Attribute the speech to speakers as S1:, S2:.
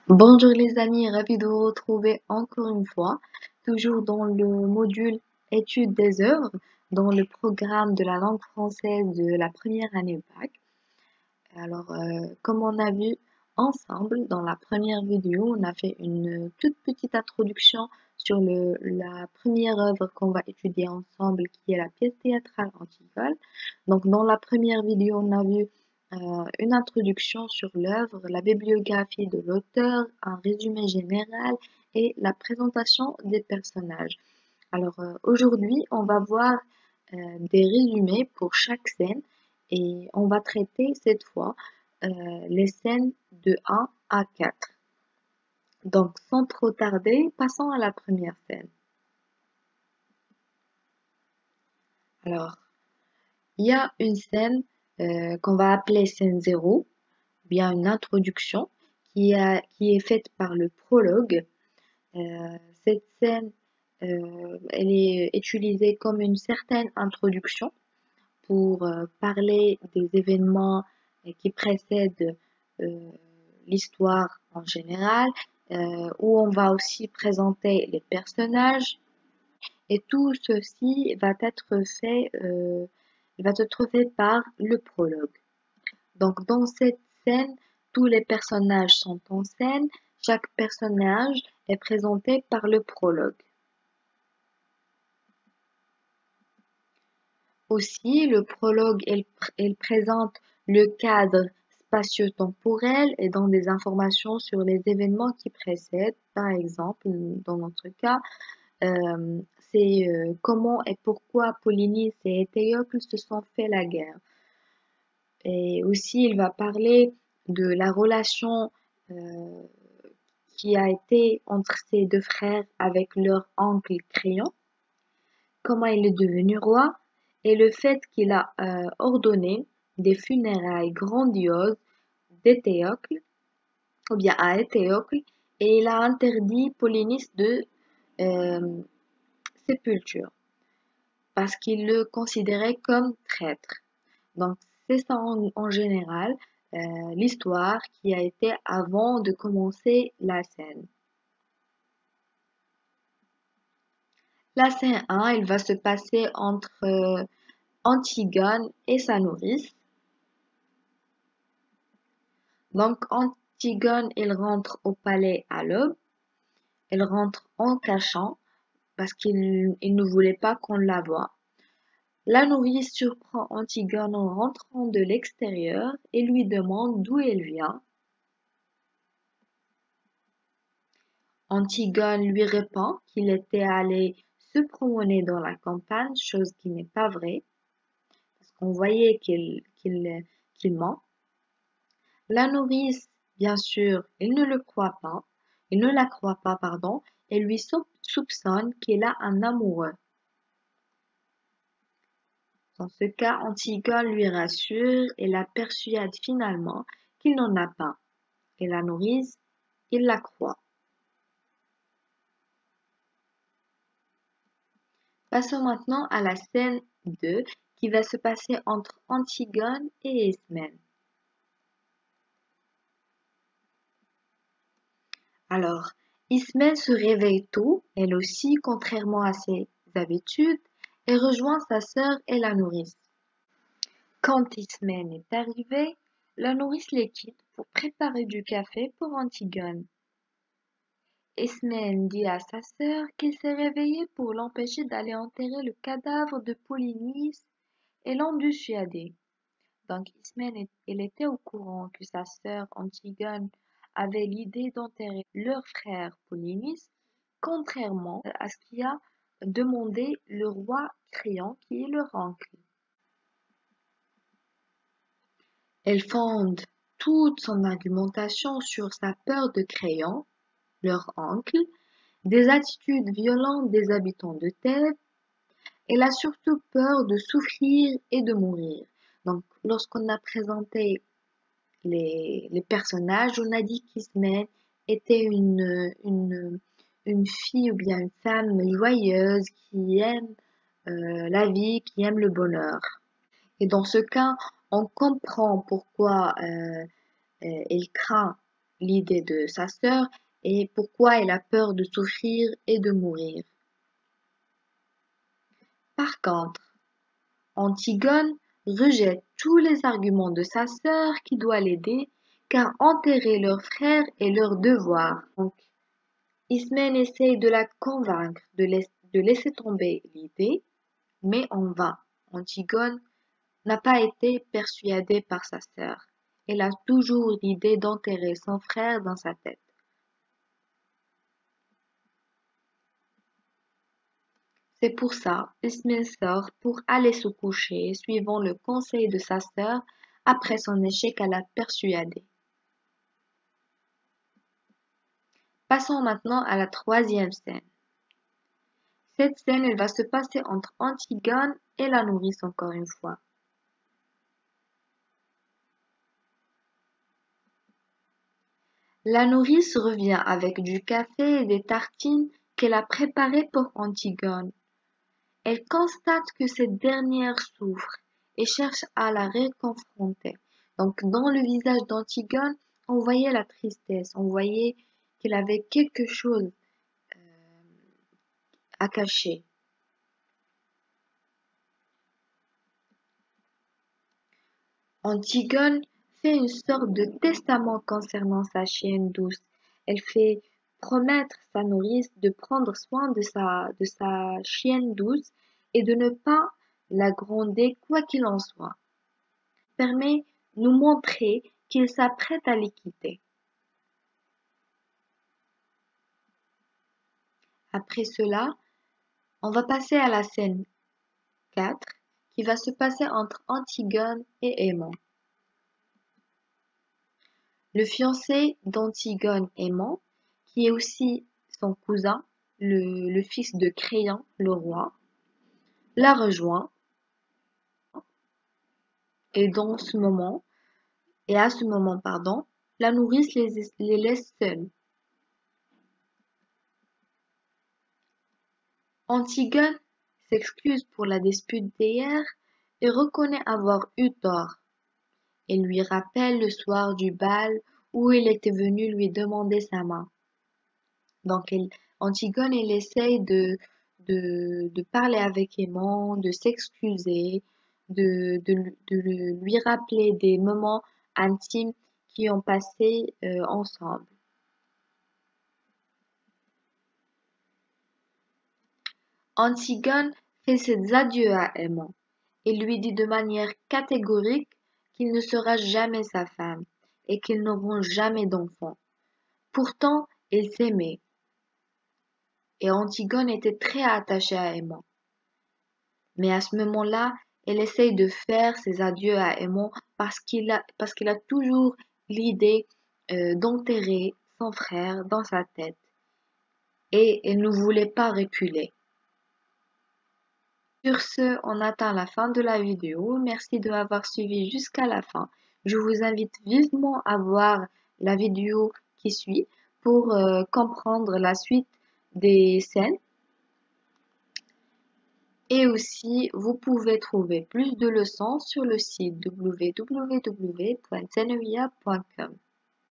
S1: Bonjour les amis, ravi de vous retrouver encore une fois, toujours dans le module études des œuvres, dans le programme de la langue française de la première année bac. Alors, comme on a vu ensemble dans la première vidéo, on a fait une toute petite introduction sur la première œuvre qu'on va étudier ensemble, qui est la pièce théâtrale Antigone. Donc, dans la première vidéo, on a vu une introduction sur l'œuvre, la bibliographie de l'auteur, un résumé général et la présentation des personnages. Alors aujourd'hui, on va voir des résumés pour chaque scène et on va traiter cette fois les scènes de 1 à 4. Donc sans trop tarder, passons à la première scène. Alors, il y a une scène qu'on va appeler scène 0, bien une introduction qui est faite par le prologue. Cette scène, elle est utilisée comme une certaine introduction pour parler des événements qui précèdent euh, l'histoire en général, où on va aussi présenter les personnages et tout ceci va être fait par le prologue. Donc dans cette scène, tous les personnages sont en scène, chaque personnage est présenté par le prologue. Aussi, le prologue, elle présente le cadre spatio-temporel et donne des informations sur les événements qui précèdent. Par exemple, dans notre cas, euh, c'est comment et pourquoi Polynice et Étéocle se sont fait la guerre. Et aussi, il va parler de la relation euh, qui a été entre ces deux frères avec leur oncle Créon, comment il est devenu roi et le fait qu'il a ordonné des funérailles grandioses d'Étéocle, ou bien à Étéocle, et il a interdit Polynice de euh, sépulture parce qu'il le considérait comme traître. Donc c'est ça en général l'histoire qui a été avant de commencer la scène. La scène 1, elle va se passer entre Antigone et sa nourrice. Donc Antigone, elle rentre au palais à l'aube. Elle rentre en cachant parce qu'il ne voulait pas qu'on la voie. La nourrice surprend Antigone en rentrant de l'extérieur et lui demande d'où elle vient. Antigone lui répond qu'il était allé se promener dans la campagne, chose qui n'est pas vraie, parce qu'on voyait qu'il ment. La nourrice, bien sûr, il ne la croit pas, pardon, et lui soupçonne qu'il a un amoureux. Dans ce cas, Antigone lui rassure et la persuade finalement qu'il n'en a pas, et la nourrice, il la croit. Passons maintenant à la scène 2 qui va se passer entre Antigone et Ismène. Alors, Ismène se réveille tôt, elle aussi, contrairement à ses habitudes, et rejoint sa sœur et la nourrice. Quand Ismène est arrivée, la nourrice les quitte pour préparer du café pour Antigone. Ismène dit à sa sœur qu'il s'est réveillé pour l'empêcher d'aller enterrer le cadavre de Polynice et l'en dissuader. Donc Ismène il était au courant que sa sœur Antigone avait l'idée d'enterrer leur frère Polynice, contrairement à ce qu'a demandé le roi Créon, qui est leur oncle. Elle fonde toute son argumentation sur sa peur de Créon, leur oncle, des attitudes violentes des habitants de Thèbes. Elle a surtout peur de souffrir et de mourir. Donc, lorsqu'on a présenté les personnages, on a dit qu'Ismène était une fille ou bien une femme joyeuse qui aime la vie, qui aime le bonheur. Et dans ce cas, on comprend pourquoi elle craint l'idée de sa sœur et pourquoi elle a peur de souffrir et de mourir. Par contre, Antigone rejette tous les arguments de sa sœur qui doit l'aider, car enterrer leur frère est leur devoir. Donc, Ismène essaye de la convaincre de laisser tomber l'idée, mais en vain. Antigone n'a pas été persuadée par sa sœur. Elle a toujours l'idée d'enterrer son frère dans sa tête. C'est pour ça, Ismène sort pour aller se coucher, suivant le conseil de sa sœur, après son échec à la persuader. Passons maintenant à la troisième scène. Cette scène, elle va se passer entre Antigone et la nourrice encore une fois. La nourrice revient avec du café et des tartines qu'elle a préparées pour Antigone. Elle constate que cette dernière souffre et cherche à la réconfronter. Donc, dans le visage d'Antigone, on voyait la tristesse, on voyait qu'elle avait quelque chose à cacher. Antigone fait une sorte de testament concernant sa chienne douce. Elle fait promettre sa nourrice de prendre soin de sa chienne douce et de ne pas la gronder quoi qu'il en soit. Permet nous montrer qu'il s'apprête à les quitter. Après cela, on va passer à la scène 4 qui va se passer entre Antigone et Aimant. Le fiancé d'Antigone, Aimant, qui est aussi son cousin, le fils de Créon, le roi, la rejoint et à ce moment, la nourrice les laisse seuls. Antigone s'excuse pour la dispute d'hier et reconnaît avoir eu tort. Elle lui rappelle le soir du bal où il était venu lui demander sa main. Donc Antigone, elle essaye de parler avec Aimant, de s'excuser, de lui rappeler des moments intimes qui ont passé ensemble. Antigone fait ses adieux à Aimant et lui dit de manière catégorique qu'il ne sera jamais sa femme et qu'ils n'auront jamais d'enfants. Pourtant, ils s'aimaient et Antigone était très attachée à Aimant. Mais à ce moment-là, elle essaye de faire ses adieux à Aimant parce qu'il a toujours l'idée d'enterrer son frère dans sa tête et elle ne voulait pas reculer. Sur ce, on atteint la fin de la vidéo. Merci de m'avoir suivi jusqu'à la fin. Je vous invite vivement à voir la vidéo qui suit pour comprendre la suite des scènes. Et aussi, vous pouvez trouver plus de leçons sur le site www.zenevia.com.